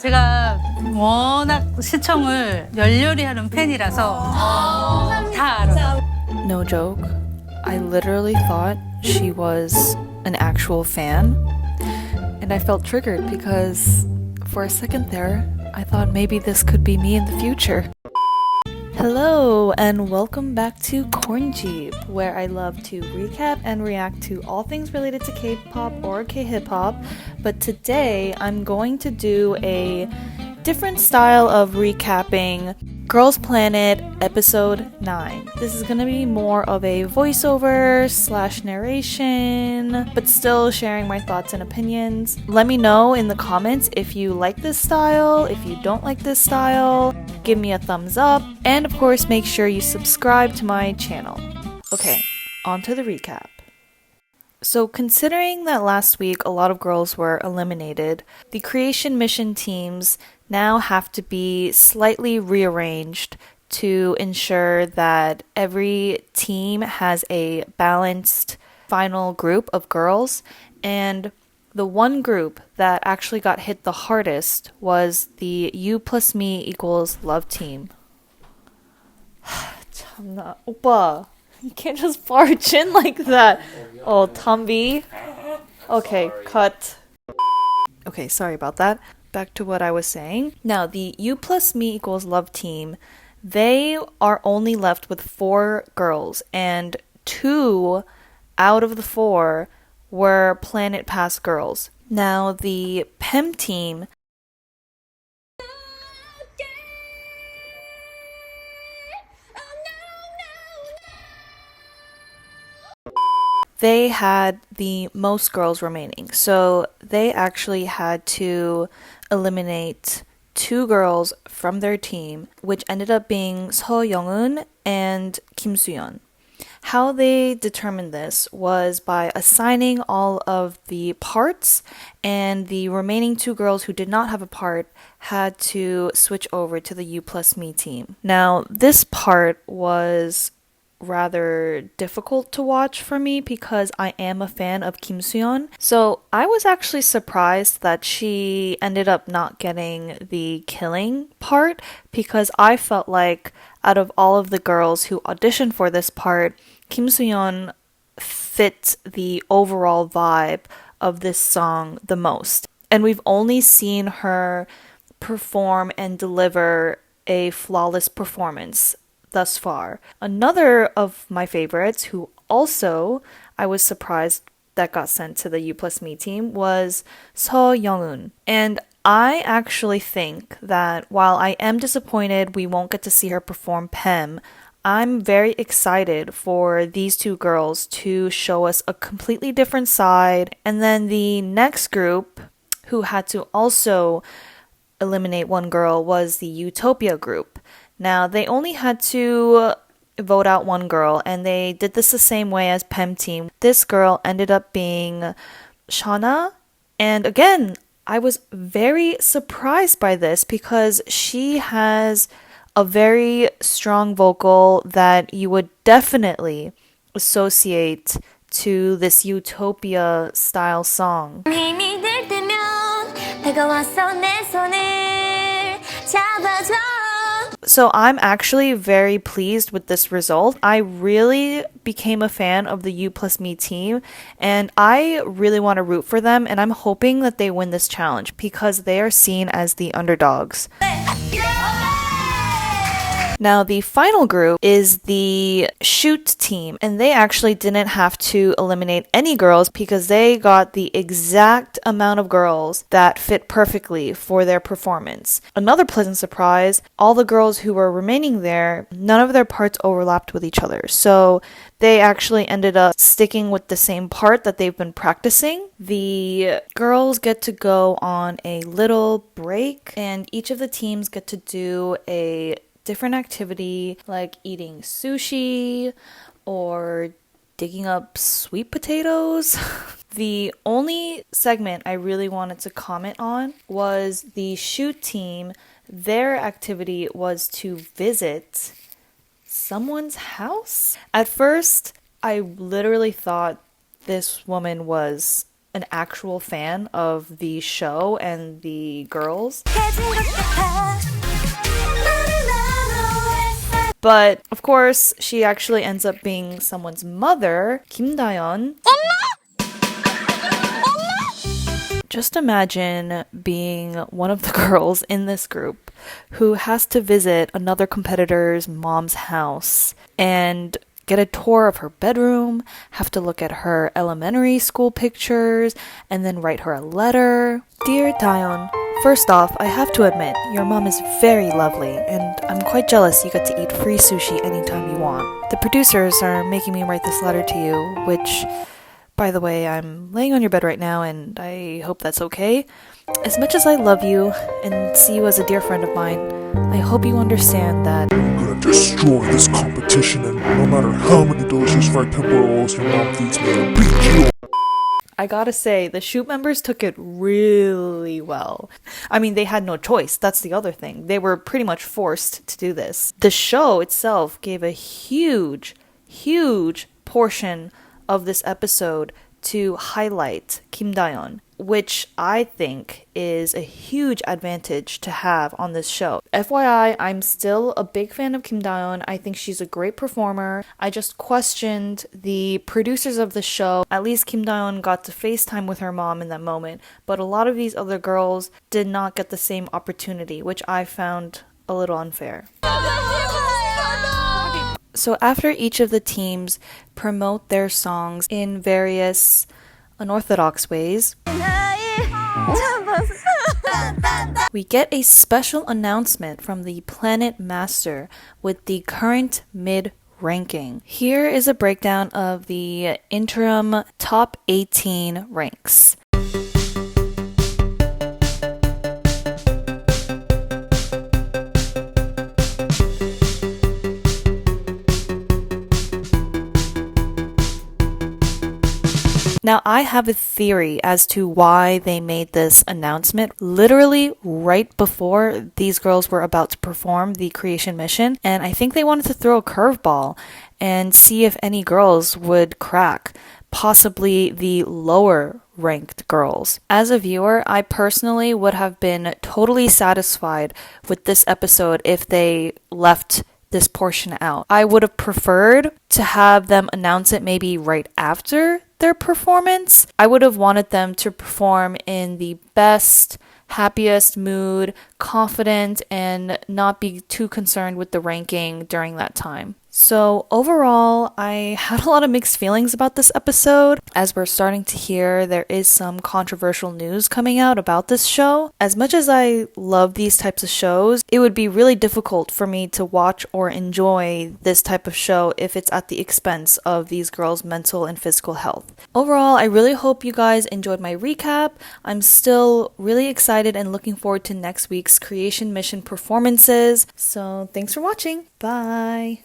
제가 워낙 시청을 열렬히 하는 팬이라서 다 알아요. No joke. I literally thought she was an actual fan. And I felt triggered because for a second there, I thought maybe this could be me in the future. Hello and welcome back to cornzip, where I love to recap and react to all things related to K-pop or K-hip-hop. But today I'm going to do a different style of recapping Girls Planet episode 9. This is gonna be more of a voiceover / narration, but still sharing my thoughts and opinions. Let me know in the comments if you like this style, if you don't like this style. Give me a thumbs up, and of course make sure you subscribe to my channel. Okay, on to the recap. So considering that last week a lot of girls were eliminated, the creation mission teams now have to be slightly rearranged to ensure that every team has a balanced final group of girls, and the one group that actually got hit the hardest was the U plus me equals love team. 참나, 오빠, you can't just barge in like that. Oh, Tumby. Okay, cut. Okay, sorry about that. Back to what I was saying. Now, the U plus me equals love team, they are only left with 4 girls, and 2 out of the 4 were Planet Pass girls. Now, the PEM team, they had the most girls remaining. So they actually had to eliminate 2 girls from their team, which ended up being Seo Young-eun and Kim Soo-yeon. How they determined this was by assigning all of the parts, and the remaining 2 girls who did not have a part had to switch over to the U plus me team. Now, this part was rather difficult to watch for me because I am a fan of Kim Soo-yeon. So I was actually surprised that she ended up not getting the killing part, because I felt like out of all of the girls who auditioned for this part, Kim Soo-yeon fit the overall vibe of this song the most. And we've only seen her perform and deliver a flawless performance thus far. Another of my favorites, who also I was surprised that got sent to the U plus me team, was Seo Young-eun. And I actually think that while I am disappointed we won't get to see her perform PEM, I'm very excited for these 2 girls to show us a completely different side. And then the next group, who had to also eliminate 1 girl, was the Utopia group. Now, they only had to vote out 1 girl, and they did this the same way as PEM team. This girl ended up being Shauna, and again, I was very surprised by this because she has a very strong vocal that you would definitely associate to this Utopia style song. 힘이 들 때면 다가와서 내 손을 잡아줘. So I'm actually very pleased with this result. I really became a fan of the U plus me team, and I really want to root for them, and I'm hoping that they win this challenge because they are seen as the underdogs. Now, the final group is the shoot team, and they actually didn't have to eliminate any girls because they got the exact amount of girls that fit perfectly for their performance. Another pleasant surprise, all the girls who were remaining there, none of their parts overlapped with each other. So they actually ended up sticking with the same part that they've been practicing. The girls get to go on a little break, and each of the teams get to do a different activity like eating sushi or digging up sweet potatoes. The only segment I really wanted to comment on was the shoot team. Their activity was to visit someone's house. At first, I literally thought this woman was an actual fan of the show and the girls. But of course, she actually ends up being someone's mother, Kim Dayeon. Just imagine being one of the girls in this group who has to visit another competitor's mom's house and get a tour of her bedroom, have to look at her elementary school pictures, and then write her a letter. Dear Dayeon, first off, I have to admit, your mom is very lovely, and I'm quite jealous you get to eat free sushi anytime you want. The producers are making me write this letter to you, which, by the way, I'm laying on your bed right now, and I hope that's okay. As much as I love you and see you as a dear friend of mine, I hope you understand that I'm gonna destroy this competition, and no matter how many delicious fried pimple rolls your mom feeds me, I'll beat you. I gotta say, the shoot members took it really well. I mean, they had no choice. That's the other thing. They were pretty much forced to do this. The show itself gave a huge portion of this episode to highlight Kim Dayeon, which I think is a huge advantage to have on this show. FYI, I'm still a big fan of Kim Dayeon. I think she's a great performer. I just questioned the producers of the show. At least Kim Dayeon got to FaceTime with her mom in that moment, but a lot of these other girls did not get the same opportunity, which I found a little unfair. So after each of the teams promote their songs in various unorthodox ways, we get a special announcement from the Planet Master with the current mid ranking. Here is a breakdown of the interim top 18 ranks. Now, I have a theory as to why they made this announcement literally right before these girls were about to perform the creation mission, and I think they wanted to throw a curveball and see if any girls would crack, possibly the lower ranked girls. As a viewer, I personally would have been totally satisfied with this episode if they left this portion out. I would have preferred to have them announce it maybe right after their performance. I would have wanted them to perform in the best, happiest mood, confident, and not be too concerned with the ranking during that time. So overall, I had a lot of mixed feelings about this episode. As we're starting to hear, there is some controversial news coming out about this show. As much as I love these types of shows, it would be really difficult for me to watch or enjoy this type of show if it's at the expense of these girls' mental and physical health. Overall, I really hope you guys enjoyed my recap. I'm still really excited and looking forward to next week's Creation Mission performances. So thanks for watching. Bye!